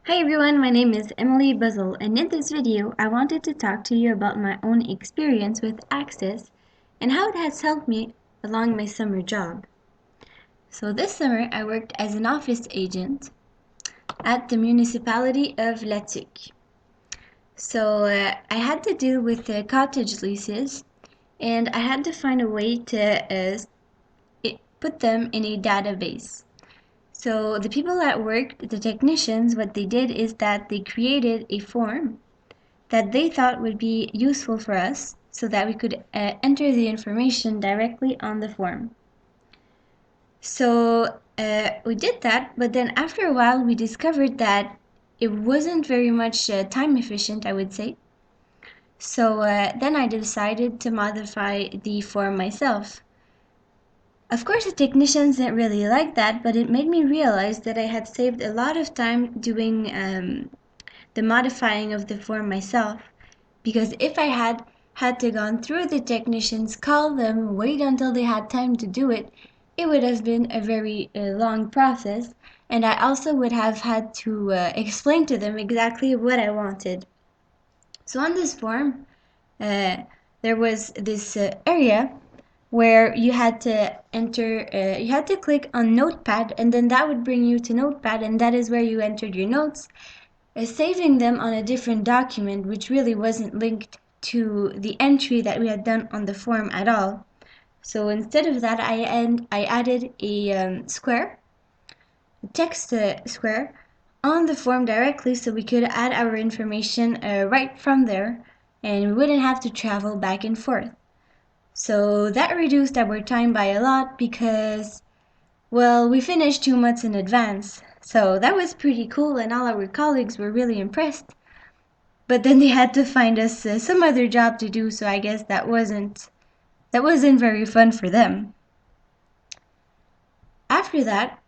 Hi everyone, my name is Emily Buzzle, and in this video I wanted to talk to you about my own experience with Access and how it has helped me along my summer job. So this summer I worked as an office agent at the municipality of La Tuque. So I had to deal with cottage leases, and I had to find a way to put them in a database. So the people that worked, the technicians, what they did is that they created a form that they thought would be useful for us so that we could enter the information directly on the form. So we did that, but then after a while we discovered that it wasn't very much time efficient, I would say. So then I decided to modify the form myself. Of course, the technicians didn't really like that, but it made me realize that I had saved a lot of time doing the modifying of the form myself. Because if I had to gone through the technicians, call them, wait until they had time to do it, it would have been a very long process, and I also would have had to explain to them exactly what I wanted. So on this form, uh, there was this area where you had to you had to click on Notepad, and then that would bring you to Notepad, and that is where you entered your notes, saving them on a different document which really wasn't linked to the entry that we had done on the form at all. So instead of that, I added a text square on the form directly so we could add our information right from there, and we wouldn't have to travel back and forth. So that reduced our time by a lot because, well, we finished 2 months in advance. So that was pretty cool, and all our colleagues were really impressed. But then they had to find us some other job to do, so I guess that wasn't very fun for them. After that,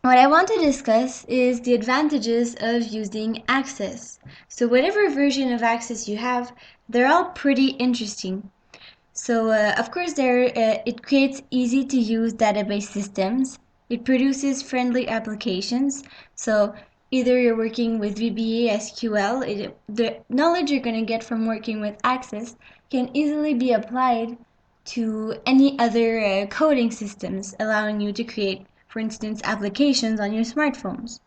what I want to discuss is the advantages of using Access. So whatever version of Access you have, they're all pretty interesting. So of course it creates easy to use database systems. It produces friendly applications. So either you're working with VBA, SQL, the knowledge you're going to get from working with Access can easily be applied to any other coding systems, allowing you to create, for instance, applications on your smartphones.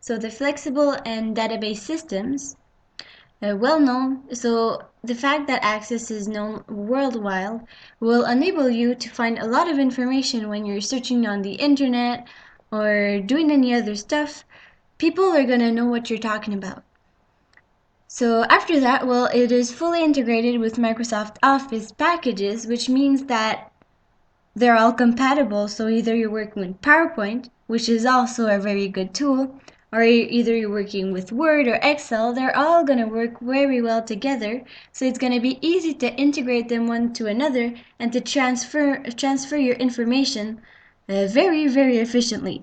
So the flexible and database systems, well known, so the fact that Access is known worldwide will enable you to find a lot of information when you're searching on the internet or doing any other stuff. People are going to know what you're talking about. So after that, well, it is fully integrated with Microsoft Office packages, which means that they're all compatible. So either you're working with PowerPoint, which is also a very good tool, or either you're working with Word or Excel, they're all going to work very well together. So it's going to be easy to integrate them one to another and to transfer your information very, very efficiently.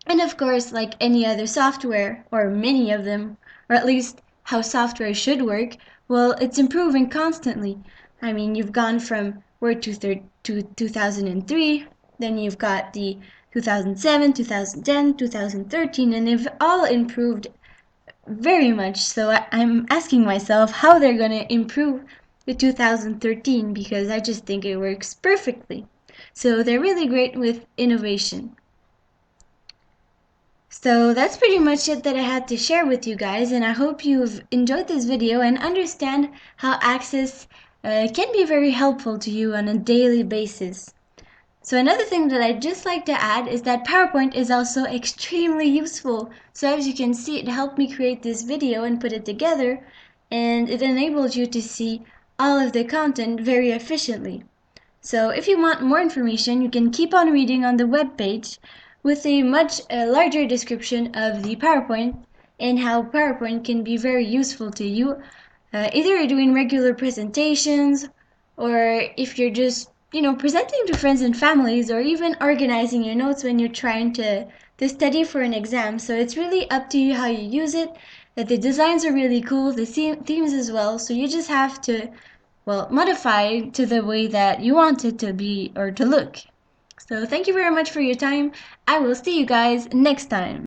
And of course, like any other software, or many of them, or at least how software should work, well, it's improving constantly. I mean, you've gone from Word to 2003, then you've got the 2007, 2010, 2013, and they've all improved very much. So I'm asking myself how they're going to improve the 2013 because I just think it works perfectly. So they're really great with innovation. So that's pretty much it that I had to share with you guys, and I hope you've enjoyed this video and understand how Access can be very helpful to you on a daily basis. So another thing that I'd just like to add is that PowerPoint is also extremely useful. So as you can see, it helped me create this video and put it together, and it enables you to see all of the content very efficiently. So if you want more information, you can keep on reading on the web page with a much larger description of the PowerPoint and how PowerPoint can be very useful to you. Either you're doing regular presentations, or if you're just, presenting to friends and families, or even organizing your notes when you're trying to study for an exam. So it's really up to you how you use it. The designs are really cool, the themes as well. So you just have to, well, modify to the way that you want it to be or to look. So thank you very much for your time. I will see you guys next time.